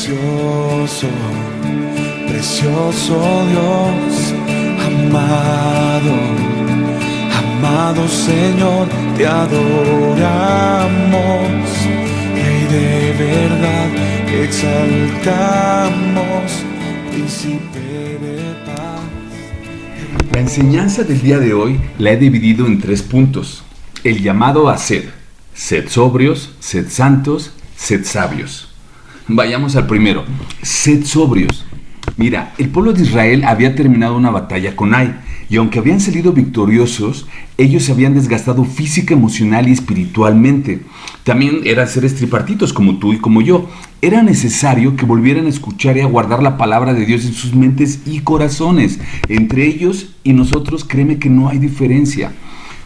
Precioso, precioso Dios, amado, amado Señor, te adoramos y de verdad exaltamos, príncipe de paz. La enseñanza del día de hoy la he dividido en 3 puntos. El llamado a sed. Sed sobrios, sed santos, sed sabios. Vayamos al primero. Sed sobrios. Mira, el pueblo de Israel había terminado una batalla con Ai, y aunque habían salido victoriosos, ellos se habían desgastado física, emocional y espiritualmente. También eran seres tripartitos como tú y como yo. Era necesario que volvieran a escuchar y a guardar la palabra de Dios en sus mentes y corazones. Entre ellos y nosotros, créeme que no hay diferencia.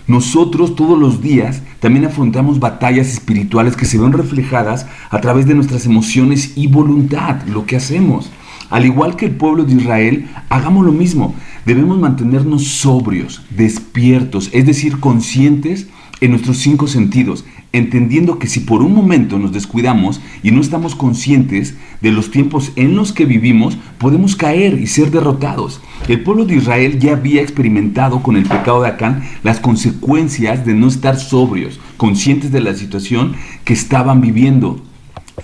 Nosotros todos los días también afrontamos batallas espirituales que se ven reflejadas a través de nuestras emociones y voluntad, lo que hacemos. Al igual que el pueblo de Israel, hagamos lo mismo. Debemos mantenernos sobrios, despiertos, es decir, conscientes en nuestros 5 sentidos, entendiendo que si por un momento nos descuidamos y no estamos conscientes de los tiempos en los que vivimos, podemos caer y ser derrotados. El pueblo de Israel ya había experimentado con el pecado de Acán las consecuencias de no estar sobrios, conscientes de la situación que estaban viviendo.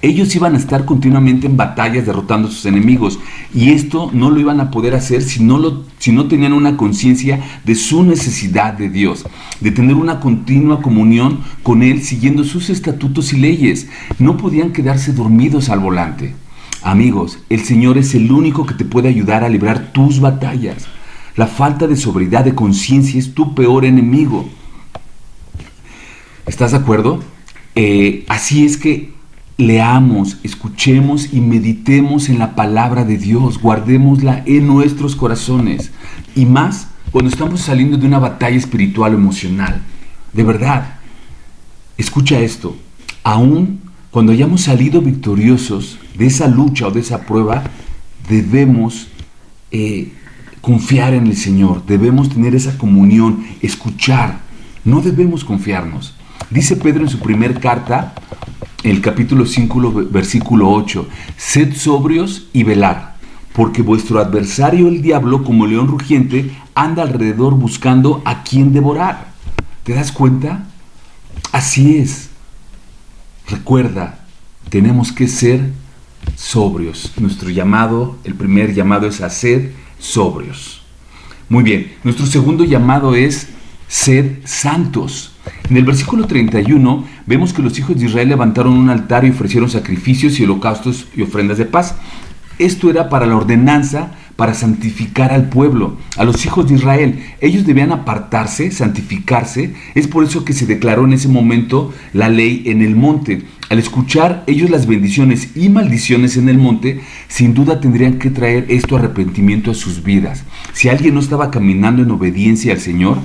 Ellos iban a estar continuamente en batallas derrotando a sus enemigos, y esto no lo iban a poder hacer si no tenían una conciencia de su necesidad de Dios, de tener una continua comunión con Él siguiendo sus estatutos y leyes. No podían quedarse dormidos al volante. Amigos, el Señor es el único que te puede ayudar a librar tus batallas. La falta de sobriedad de conciencia es tu peor enemigo. ¿Estás de acuerdo? Así es que leamos, escuchemos y meditemos en la palabra de Dios, guardémosla en nuestros corazones, y más cuando estamos saliendo de una batalla espiritual o emocional. De verdad, escucha esto, aún cuando hayamos salido victoriosos de esa lucha o de esa prueba, debemos confiar en el Señor, debemos tener esa comunión, escuchar, no debemos confiarnos. Dice Pedro en su primer carta, el capítulo 5, versículo 8, sed sobrios y velad, porque vuestro adversario el diablo, como león rugiente, anda alrededor buscando a quien devorar. ¿Te das cuenta? Así es. Recuerda, tenemos que ser sobrios. Nuestro llamado, el primer llamado es a ser sobrios. Muy bien, nuestro segundo llamado es sed santos. En el versículo 31 vemos que los hijos de Israel levantaron un altar y ofrecieron sacrificios y holocaustos y ofrendas de paz. Esto era para la ordenanza, para santificar al pueblo, a los hijos de Israel. Ellos debían apartarse, santificarse. Es por eso que se declaró en ese momento la ley en el monte. Al escuchar ellos las bendiciones y maldiciones en el monte, sin duda tendrían que traer esto arrepentimiento a sus vidas. Si alguien no estaba caminando en obediencia al Señor,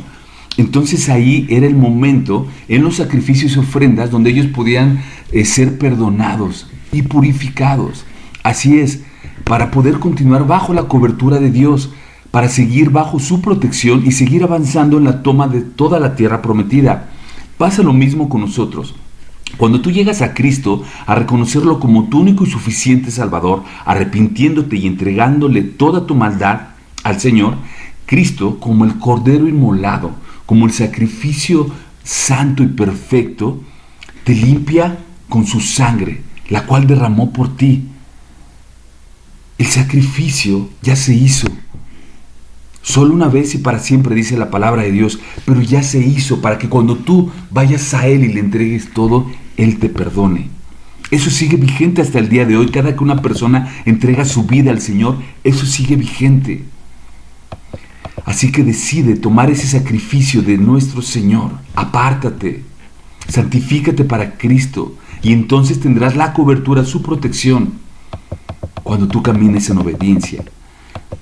entonces ahí era el momento en los sacrificios y ofrendas donde ellos podían ser perdonados y purificados. Así es, para poder continuar bajo la cobertura de Dios, para seguir bajo su protección y seguir avanzando en la toma de toda la tierra prometida. Pasa lo mismo con nosotros. Cuando tú llegas a Cristo a reconocerlo como tu único y suficiente Salvador, arrepintiéndote y entregándole toda tu maldad al Señor, Cristo, como el Cordero inmolado, como el sacrificio santo y perfecto, te limpia con su sangre, la cual derramó por ti. El sacrificio ya se hizo. Solo una vez y para siempre, dice la palabra de Dios, pero ya se hizo para que cuando tú vayas a Él y le entregues todo, Él te perdone. Eso sigue vigente hasta el día de hoy. Cada que una persona entrega su vida al Señor, eso sigue vigente. Así que decide tomar ese sacrificio de nuestro Señor. Apártate, santifícate para Cristo y entonces tendrás la cobertura, su protección cuando tú camines en obediencia.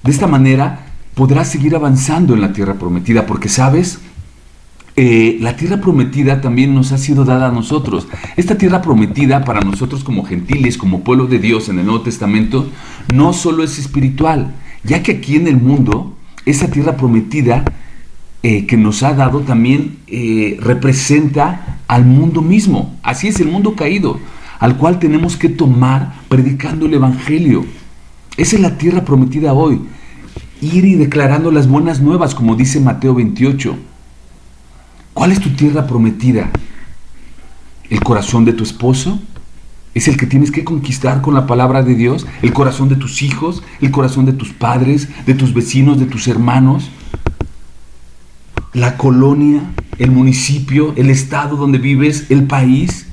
De esta manera podrás seguir avanzando en la tierra prometida, porque sabes, la tierra prometida también nos ha sido dada a nosotros. Esta tierra prometida para nosotros como gentiles, como pueblo de Dios en el Nuevo Testamento, no solo es espiritual, ya que aquí en el mundo esa tierra prometida que nos ha dado también representa al mundo mismo. Así es, el mundo caído. al cual tenemos que tomar predicando el Evangelio. Esa es la tierra prometida hoy. Ir y declarando las buenas nuevas, como dice Mateo 28. ¿Cuál es tu tierra prometida? ¿El corazón de tu esposo? ¿Es el que tienes que conquistar con la palabra de Dios? ¿El corazón de tus hijos? ¿El corazón de tus padres? ¿De tus vecinos? ¿De tus hermanos? ¿La colonia? ¿El municipio? ¿El estado donde vives? ¿El país?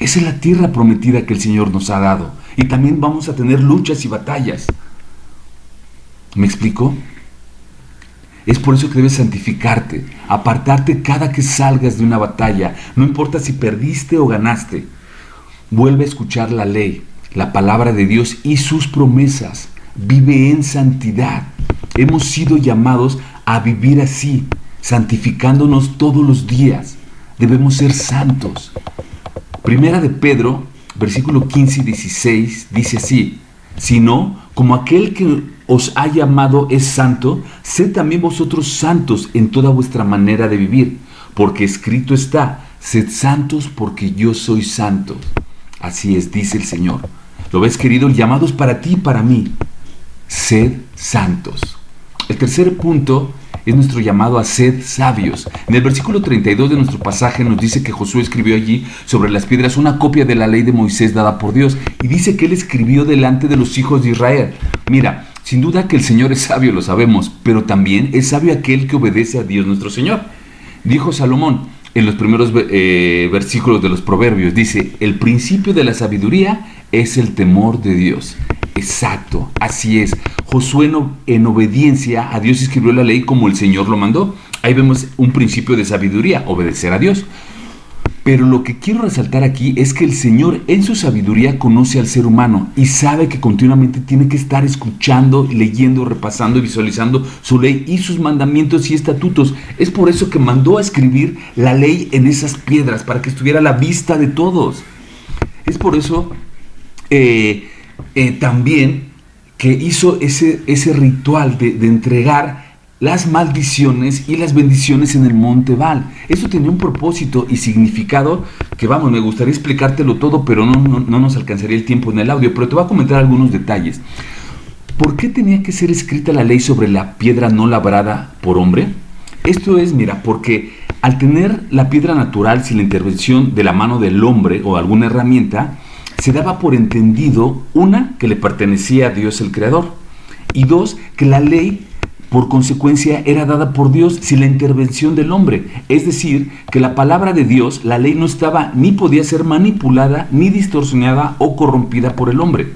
Esa es la tierra prometida que el Señor nos ha dado. Y también vamos a tener luchas y batallas. ¿Me explico? Es por eso que debes santificarte, apartarte cada que salgas de una batalla. No importa si perdiste o ganaste. Vuelve a escuchar la ley, la palabra de Dios y sus promesas. Vive en santidad. Hemos sido llamados a vivir así, santificándonos todos los días. Debemos ser santos. Primera de Pedro, versículo 15 y 16, dice así: sino, como aquel que os ha llamado es santo, sed también vosotros santos en toda vuestra manera de vivir, porque escrito está: sed santos porque yo soy santo. Así es, dice el Señor. ¿Lo ves, querido? El llamado es para ti y para mí. Sed santos. El tercer punto es nuestro llamado a sed sabios. En el versículo 32 de nuestro pasaje nos dice que Josué escribió allí sobre las piedras una copia de la ley de Moisés dada por Dios, y dice que él escribió delante de los hijos de Israel. Mira, sin duda que el Señor es sabio, lo sabemos, pero también es sabio aquel que obedece a Dios nuestro Señor. Dijo Salomón en los primeros versículos de los Proverbios, dice: el principio de la sabiduría es el temor de Dios. Exacto, así es. Josué en obediencia a Dios escribió la ley como el Señor lo mandó. Ahí vemos un principio de sabiduría, obedecer a Dios. Pero lo que quiero resaltar aquí es que el Señor en su sabiduría conoce al ser humano y sabe que continuamente tiene que estar escuchando, leyendo, repasando y visualizando su ley y sus mandamientos y estatutos. Es por eso que mandó a escribir la ley en esas piedras, para que estuviera a la vista de todos. Es por eso también que hizo ese ritual de entregar las maldiciones y las bendiciones en el monte Val. Eso tenía un propósito y significado que, vamos, me gustaría explicártelo todo, pero no nos alcanzaría el tiempo en el audio, pero te voy a comentar algunos detalles. ¿Por qué tenía que ser escrita la ley sobre la piedra no labrada por hombre? Esto es, mira, porque al tener la piedra natural sin la intervención de la mano del hombre o alguna herramienta, se daba por entendido, una, que le pertenecía a Dios el Creador, y dos, que la ley por consecuencia era dada por Dios sin la intervención del hombre. Es decir, que la palabra de Dios, la ley, no estaba ni podía ser manipulada, ni distorsionada o corrompida por el hombre.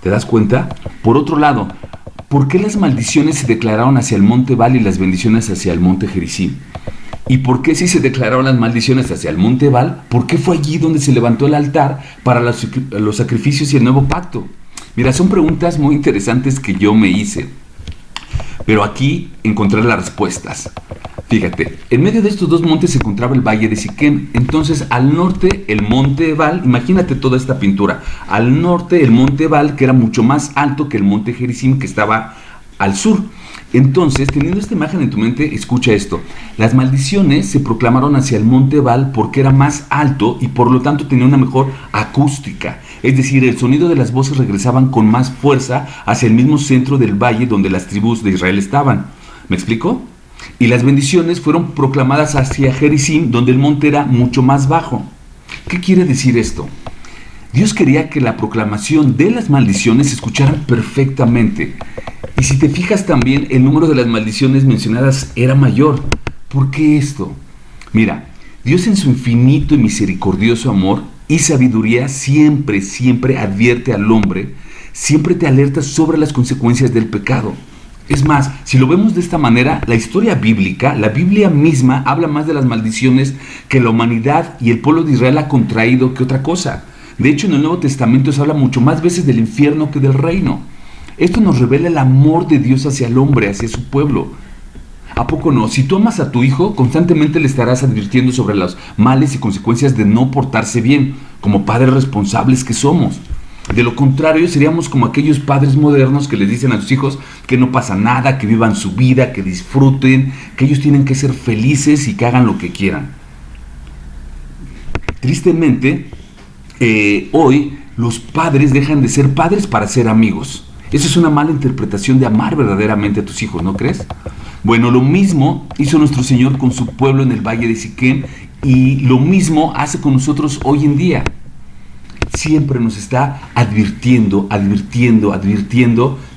¿Te das cuenta? Por otro lado, ¿por qué las maldiciones se declararon hacia el monte Val y las bendiciones hacia el monte Gerizim? ¿Y por qué si se declararon las maldiciones hacia el monte Val, por qué fue allí donde se levantó el altar para los sacrificios y el nuevo pacto? Mira, son preguntas muy interesantes que yo me hice. Pero aquí encontré las respuestas. Fíjate, en medio de estos dos montes se encontraba el valle de Siquem. Entonces, al norte, el monte Ebal, imagínate toda esta pintura. Al norte, el monte Ebal, que era mucho más alto que el monte Gerizim, que estaba al sur. Entonces, teniendo esta imagen en tu mente, escucha esto. Las maldiciones se proclamaron hacia el monte Ebal porque era más alto y por lo tanto tenía una mejor acústica. Es decir, el sonido de las voces regresaban con más fuerza hacia el mismo centro del valle donde las tribus de Israel estaban. ¿Me explico? Y las bendiciones fueron proclamadas hacia Gerizim, donde el monte era mucho más bajo. ¿Qué quiere decir esto? Dios quería que la proclamación de las maldiciones se escucharan perfectamente. Y si te fijas también, el número de las maldiciones mencionadas era mayor. ¿Por qué esto? Mira, Dios en su infinito y misericordioso amor y sabiduría siempre advierte al hombre, siempre te alerta sobre las consecuencias del pecado. Es más, si lo vemos de esta manera, la historia bíblica, la Biblia misma, habla más de las maldiciones que la humanidad y el pueblo de Israel ha contraído que otra cosa. De hecho, en el Nuevo Testamento se habla mucho más veces del infierno que del reino. Esto nos revela el amor de Dios hacia el hombre, hacia su pueblo. ¿A poco no? Si tú amas a tu hijo, constantemente le estarás advirtiendo sobre los males y consecuencias de no portarse bien, como padres responsables que somos. De lo contrario, seríamos como aquellos padres modernos que les dicen a sus hijos que no pasa nada, que vivan su vida, que disfruten, que ellos tienen que ser felices y que hagan lo que quieran. Tristemente, hoy los padres dejan de ser padres para ser amigos. Eso es una mala interpretación de amar verdaderamente a tus hijos, ¿no crees? Bueno, lo mismo hizo nuestro Señor con su pueblo en el valle de Siquem, y lo mismo hace con nosotros hoy en día. Siempre nos está advirtiendo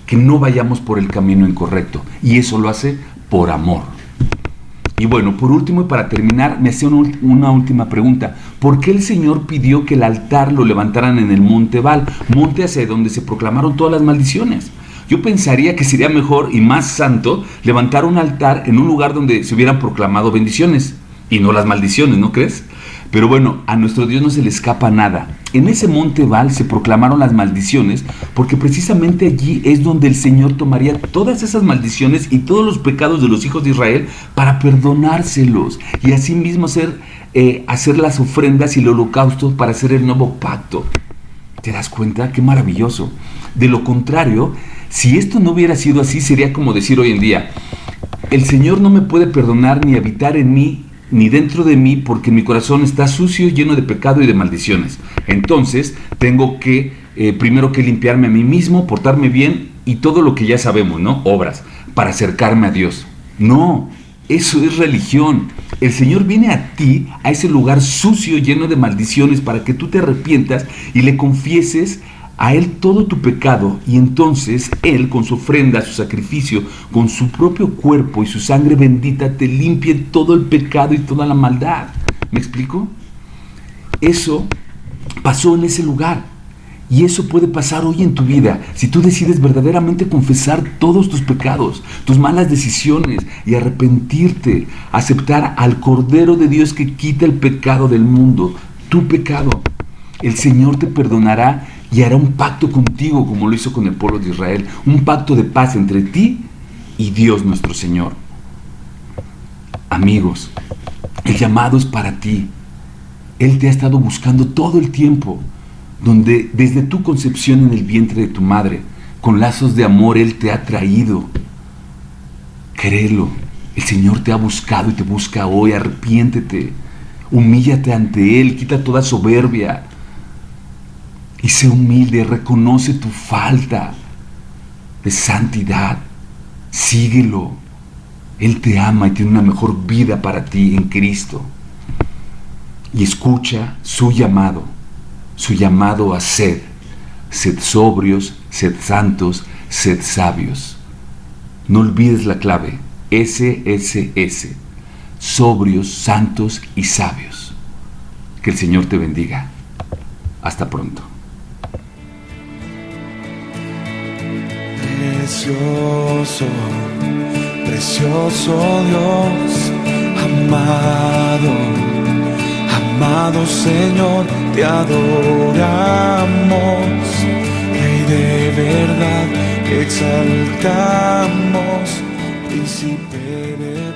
que no vayamos por el camino incorrecto, y eso lo hace por amor. Y bueno, por último y para terminar, me hacía una última pregunta. ¿Por qué el Señor pidió que el altar lo levantaran en el monte Ebal, monte hacia donde se proclamaron todas las maldiciones? Yo pensaría que sería mejor y más santo levantar un altar en un lugar donde se hubieran proclamado bendiciones y no las maldiciones, ¿no crees? Pero bueno, a nuestro Dios no se le escapa nada. En ese monte Ebal se proclamaron las maldiciones porque precisamente allí es donde el Señor tomaría todas esas maldiciones y todos los pecados de los hijos de Israel para perdonárselos y asimismo hacer las ofrendas y el holocausto para hacer el nuevo pacto. ¿Te das cuenta? ¡Qué maravilloso! De lo contrario, si esto no hubiera sido así, sería como decir hoy en día: el Señor no me puede perdonar ni habitar en mí ni dentro de mí porque mi corazón está sucio, lleno de pecado y de maldiciones. Entonces tengo que primero que limpiarme a mí mismo, portarme bien y todo lo que ya sabemos, ¿no? Obras, para acercarme a Dios. No, eso es religión. El Señor viene a ti, a ese lugar sucio, lleno de maldiciones, para que tú te arrepientas y le confieses a Él todo tu pecado, y entonces Él, con su ofrenda, su sacrificio, con su propio cuerpo y su sangre bendita, te limpie todo el pecado y toda la maldad. ¿Me explico? Eso pasó en ese lugar, y eso puede pasar hoy en tu vida si tú decides verdaderamente confesar todos tus pecados, tus malas decisiones, y arrepentirte, aceptar al Cordero de Dios que quita el pecado del mundo, tu pecado. El Señor te perdonará y hará un pacto contigo como lo hizo con el pueblo de Israel, un pacto de paz entre ti y Dios nuestro Señor. Amigos, el llamado es para ti. Él te ha estado buscando todo el tiempo, donde desde tu concepción en el vientre de tu madre, con lazos de amor Él te ha traído. Créelo, el Señor te ha buscado y te busca hoy. Arrepiéntete, humíllate ante Él, quita toda soberbia y sé humilde, reconoce tu falta de santidad, síguelo. Él te ama y tiene una mejor vida para ti en Cristo. Y escucha su llamado a sed sobrios, sed santos, sed sabios. No olvides la clave, SSS, sobrios, santos y sabios. Que el Señor te bendiga. Hasta pronto. Precioso, precioso Dios, amado, amado Señor, te adoramos, Rey de verdad, exaltamos, Príncipe de